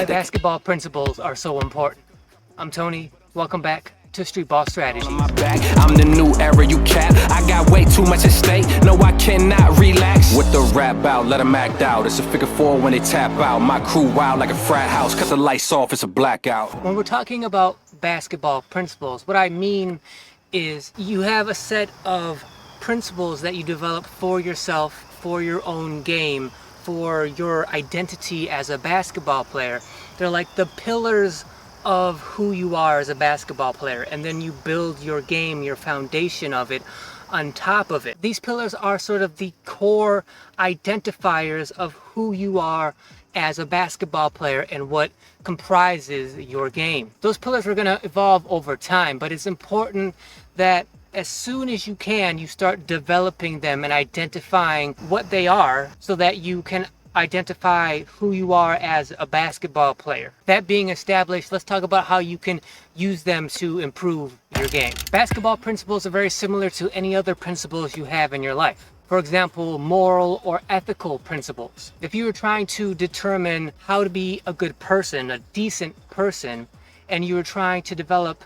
Why basketball principles are so important. I'm Tony. Welcome back to Street Ball Strategies. I'm the new era, you cap. I got way too much at stake. No, I cannot relax. With the rap out, let them act out. It's a figure four when they tap out. My crew wild like a frat house. Cut the lights off, it's a blackout. When we're talking about basketball principles, what I mean is you have a set of principles that you develop for yourself, for your own game, for your identity as a basketball player. They're like the pillars of who you are as a basketball player, and then you build your game, your foundation of it on top of it. These pillars are sort of the core identifiers of who you are as a basketball player and what comprises your game. Those pillars are going to evolve over time, but it's important that as soon as you can, you start developing them and identifying what they are so that you can identify who you are as a basketball player. That being established, let's talk about how you can use them to improve your game. Basketball principles are very similar to any other principles you have in your life. For example, moral or ethical principles. If you were trying to determine how to be a good person, a decent person, and you were trying to develop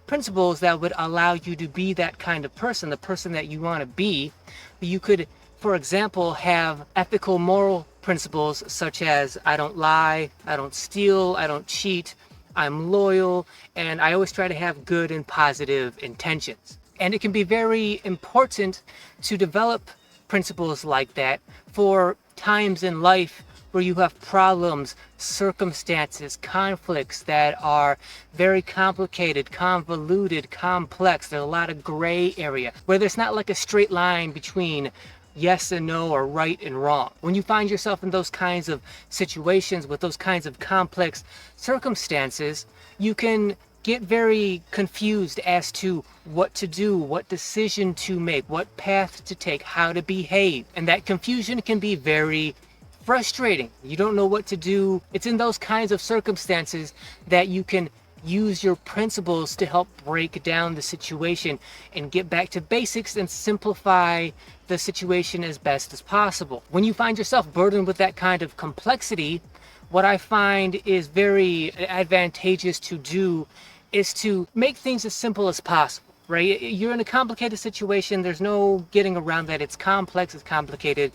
principles that would allow you to be that kind of person, the person that you want to be, you could, for example, have ethical moral principles such as I don't lie, I don't steal, I don't cheat, I'm loyal, and I always try to have good and positive intentions. And it can be very important to develop principles like that for times in life where you have problems, circumstances, conflicts that are very complicated, convoluted, complex. There's a lot of gray area where there's not like a straight line between yes and no or right and wrong. When you find yourself in those kinds of situations with those kinds of complex circumstances, you can get very confused as to what to do, what decision to make, what path to take, how to behave. And that confusion can be very frustrating. You don't know what to do. It's in those kinds of circumstances that you can use your principles to help break down the situation and get back to basics and simplify the situation as best as possible. When you find yourself burdened with that kind of complexity, what I find is very advantageous to do is to make things as simple as possible, right? You're in a complicated situation. There's no getting around that. It's complex, it's complicated.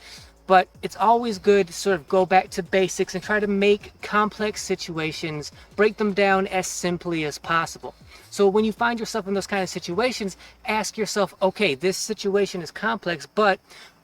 But it's always good to sort of go back to basics and try to make complex situations, break them down as simply as possible. So when you find yourself in those kind of situations, ask yourself, okay, this situation is complex, but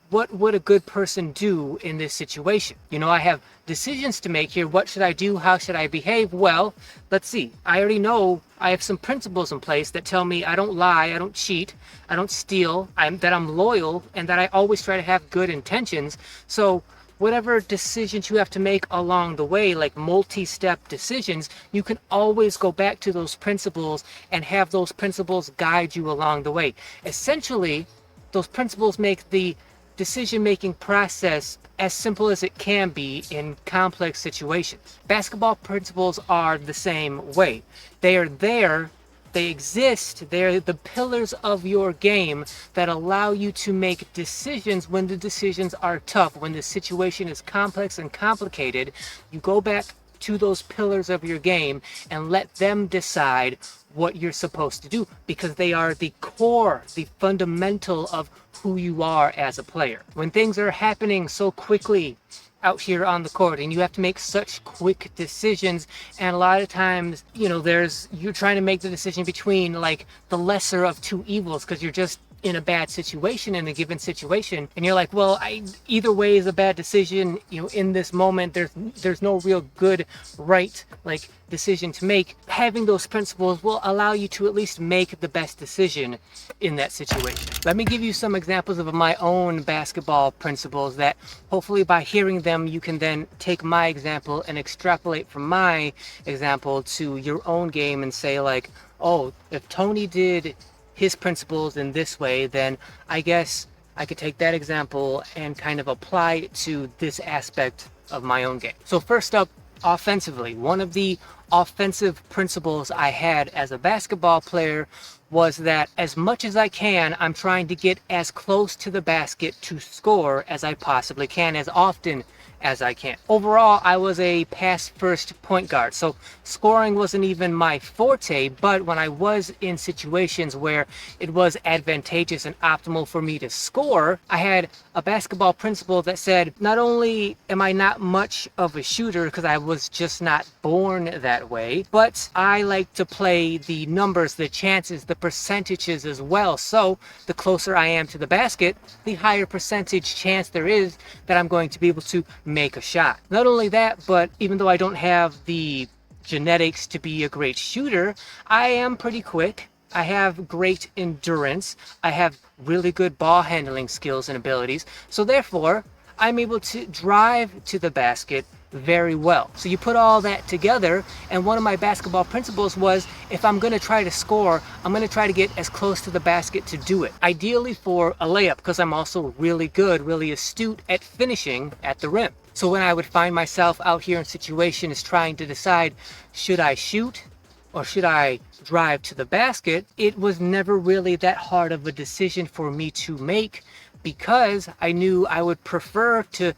what would a good person do in this situation? You know, I have decisions to make here. What should I do? How should I behave? Well, let's see. I already know I have some principles in place that tell me I don't lie, I don't cheat, I don't steal, that I'm loyal, and that I always try to have good intentions. So whatever decisions you have to make along the way, like multi-step decisions, you can always go back to those principles and have those principles guide you along the way. Essentially, those principles make the decision-making process as simple as it can be in complex situations. Basketball principles are the same way. They are there, they exist, they're the pillars of your game that allow you to make decisions when the decisions are tough, when the situation is complex and complicated. You go back to those pillars of your game and let them decide what you're supposed to do, because they are the core, the fundamental of who you are as a player. When things are happening so quickly out here on the court and you have to make such quick decisions, and a lot of times, you know, you're trying to make the decision between like the lesser of two evils because you're just in a bad situation, in a given situation, and you're like, well, either way is a bad decision, you know, in this moment. There's no real good, right, like decision to make. Having those principles will allow you to at least make the best decision in that situation. Let me give you some examples of my own basketball principles that hopefully by hearing them you can then take my example and extrapolate from my example to your own game and say like, oh, if Tony did his principles in this way, then I guess I could take that example and kind of apply it to this aspect of my own game. So first up, offensively, one of the offensive principles I had as a basketball player was that as much as I can, I'm trying to get as close to the basket to score as I possibly can, as often as I can. Overall, I was a pass-first point guard, so scoring wasn't even my forte, but when I was in situations where it was advantageous and optimal for me to score, I had a basketball principle that said, not only am I not much of a shooter because I was just not born that way, but I like to play the numbers, the chances, the percentages as well. So the closer I am to the basket, the higher percentage chance there is that I'm going to be able to make a shot. Not only that, but even though I don't have the genetics to be a great shooter, I am pretty quick. I have great endurance. I have really good ball handling skills and abilities. So therefore, I'm able to drive to the basket very well. So you put all that together, and one of my basketball principles was, if I'm going to try to score, I'm going to try to get as close to the basket to do it. Ideally for a layup, because I'm also really good, really astute at finishing at the rim. So when I would find myself out here in situations trying to decide, should I shoot or should I drive to the basket, it was never really that hard of a decision for me to make, because I knew I would prefer to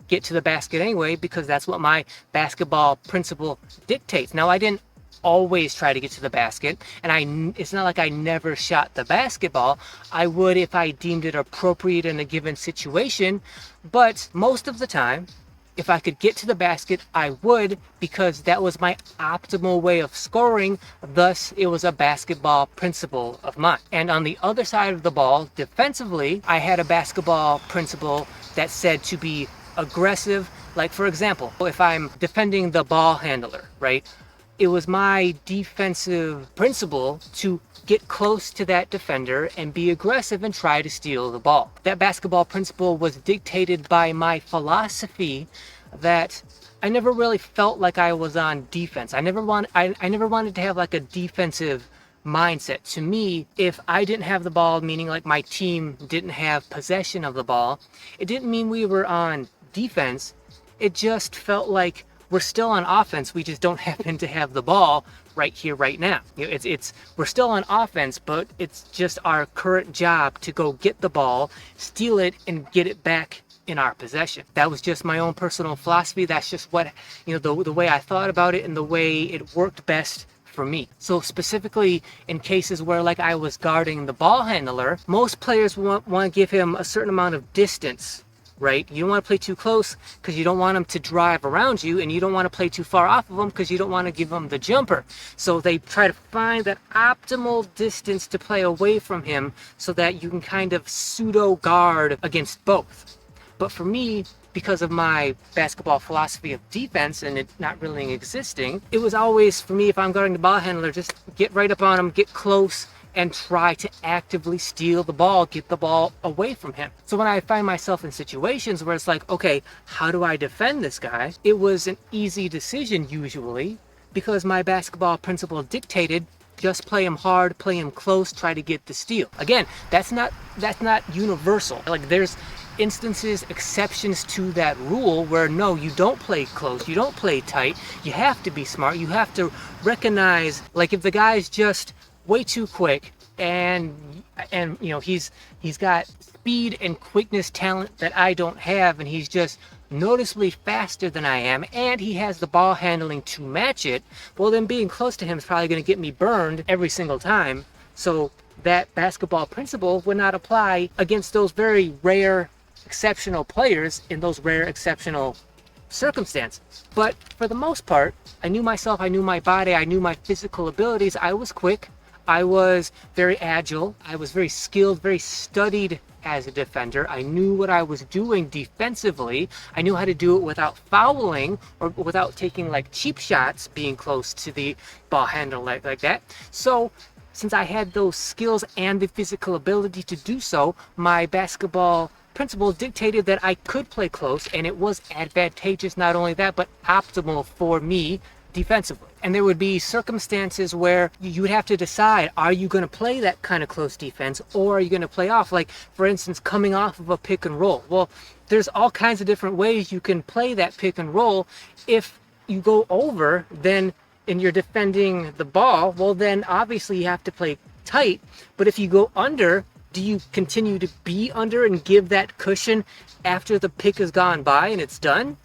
get to the basket anyway, because that's what my basketball principle dictates. Now, I didn't always try to get to the basket, and it's not like I never shot the basketball. I would if I deemed it appropriate in a given situation, but most of the time, if I could get to the basket, I would, because that was my optimal way of scoring. Thus, it was a basketball principle of mine. And on the other side of the ball, defensively, I had a basketball principle that said to be aggressive. Like, for example, if I'm defending the ball handler, right? It was my defensive principle to get close to that defender and be aggressive and try to steal the ball. That basketball principle was dictated by my philosophy that I never really felt like I was on defense. I never wanted to have like a defensive mindset. To me, if I didn't have the ball, meaning like my team didn't have possession of the ball, it didn't mean we were on defense. It just felt like we're still on offense. We just don't happen to have the ball right here, right now. You know, we're still on offense, but it's just our current job to go get the ball, steal it, and get it back in our possession. That was just my own personal philosophy. That's just what, the way I thought about it and the way it worked best for me. So specifically in cases where like I was guarding the ball handler, most players want to give him a certain amount of distance, right? You don't want to play too close because you don't want him to drive around you, and you don't want to play too far off of him because you don't want to give him the jumper. So they try to find that optimal distance to play away from him so that you can kind of pseudo guard against both. But for me, because of my basketball philosophy of defense and it not really existing, it was always, for me, if I'm guarding the ball handler, just get right up on him, get close, and try to actively steal the ball, get the ball away from him. So when I find myself in situations where it's like, okay, how do I defend this guy? It was an easy decision usually, because my basketball principle dictated, just play him hard, play him close, try to get the steal. Again, that's not universal. Like, there's instances, exceptions to that rule where no, you don't play close, you don't play tight, you have to be smart, you have to recognize, like, if the guy's just way too quick and he's got speed and quickness talent that I don't have, and he's just noticeably faster than I am, and he has the ball handling to match it, well, then being close to him is probably going to get me burned every single time. So that basketball principle would not apply against those very rare exceptional players in those rare exceptional circumstances. But for the most part, I knew myself, I knew my body, I knew my physical abilities. I was quick, I was very agile, I was very skilled, very studied as a defender. I knew what I was doing defensively. I knew how to do it without fouling or without taking like cheap shots, being close to the ball handler like that. So since I had those skills and the physical ability to do so, my basketball principle dictated that I could play close, and it was advantageous, not only that, but optimal for me defensively. And there would be circumstances where you would have to decide, are you going to play that kind of close defense, or are you going to play off? Like, for instance, coming off of a pick and roll. Well, there's all kinds of different ways you can play that pick and roll. If you go over, then and you're defending the ball, well then obviously you have to play tight. But if you go under, do you continue to be under and give that cushion after the pick has gone by and it's done?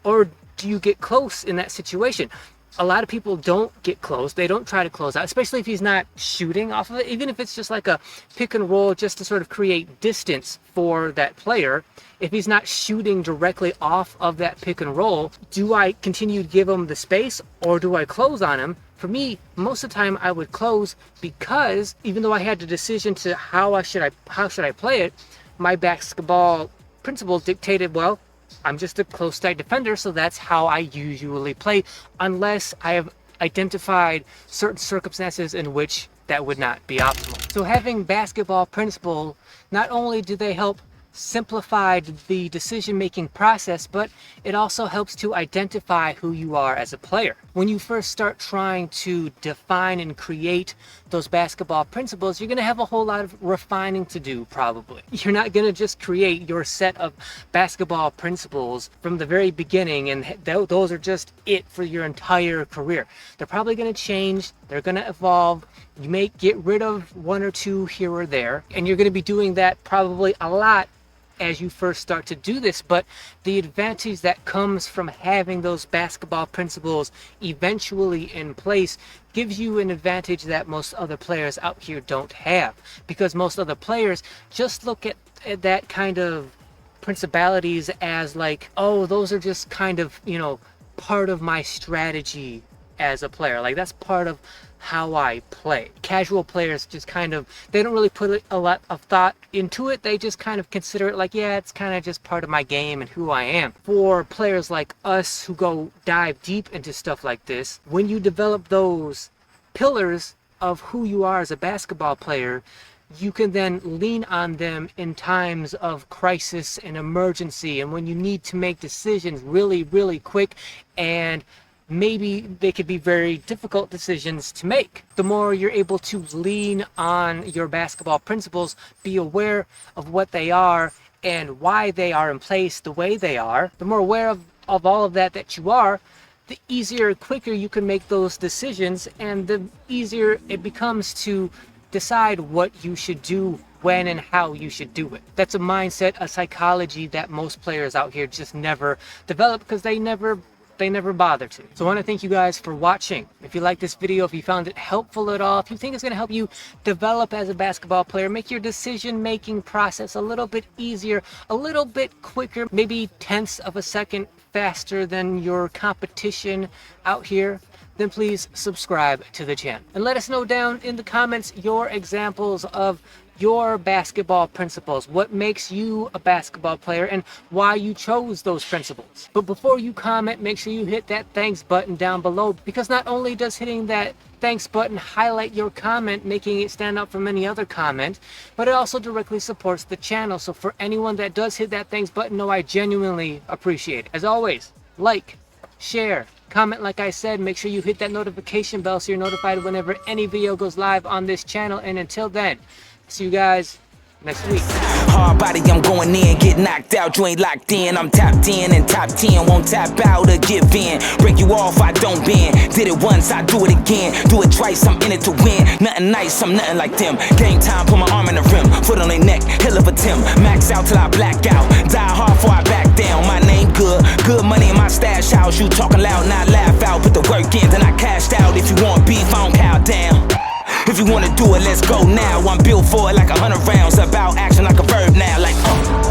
Or do you get close in that situation? A lot of people don't get close. They don't try to close out, especially if he's not shooting off of it. Even if it's just like a pick and roll just to sort of create distance for that player. If he's not shooting directly off of that pick and roll, do I continue to give him the space or do I close on him? For me, most of the time I would close, because even though I had the decision to how should I play it, my basketball principles dictated, well, I'm just a close tight defender, so that's how I usually play, unless I have identified certain circumstances in which that would not be optimal. So having basketball principles, not only do they help simplify the decision-making process, but it also helps to identify who you are as a player. When you first start trying to define and create those basketball principles, you're going to have a whole lot of refining to do, probably. You're not going to just create your set of basketball principles from the very beginning and those are just it for your entire career. They're probably going to change, they're going to evolve. You may get rid of one or two here or there, and you're going to be doing that probably a lot as you first start to do this, but the advantage that comes from having those basketball principles eventually in place gives you an advantage that most other players out here don't have, because most other players just look at that kind of principalities as like, oh, those are just kind of, you know, part of my strategy as a player. Like, that's part of how I play. Casual players just kind of, they don't really put a lot of thought into it. They just kind of consider it like, yeah, it's kind of just part of my game and who I am. For players like us who go dive deep into stuff like this, when you develop those pillars of who you are as a basketball player, you can then lean on them in times of crisis and emergency, and when you need to make decisions really, really quick, and maybe they could be very difficult decisions to make. The more you're able to lean on your basketball principles, be aware of what they are and why they are in place the way they are, the more aware of all of that you are, the easier, quicker you can make those decisions, and the easier it becomes to decide what you should do, when and how you should do it. That's a mindset, a psychology that most players out here just never develop because they never bother to. So I want to thank you guys for watching. If you like this video, if you found it helpful at all, if you think it's going to help you develop as a basketball player, make your decision-making process a little bit easier, a little bit quicker, maybe tenths of a second faster than your competition out here, then please subscribe to the channel. And let us know down in the comments your examples of your basketball principles, what makes you a basketball player and why you chose those principles. But before you comment, make sure you hit that thanks button down below, because not only does hitting that thanks button highlight your comment, making it stand out from any other comment, but it also directly supports the channel. So for anyone that does hit that thanks button, know I genuinely appreciate it. As always, like, share, comment, like I said, make sure you hit that notification bell so you're notified whenever any video goes live on this channel. And until then, see you guys next week. Hard body, I'm going in, get knocked out, you ain't locked in. I'm tapped in and top 10, won't tap out or give in. Break you off, I don't bend. Did it once, I do it again. Do it twice, I'm in it to win. Nothing nice, I'm nothing like them. Game time, put my arm in the rim, foot on their neck, hell of a Tim. Max out till I black out, die hard before I back down. My name good, good money in my stash house. You talking loud, not laugh out. Put the work in, then I cashed out. If you want beef, I don't cow down. If you wanna do it, let's go now. I'm built for it like 100 rounds. About action like a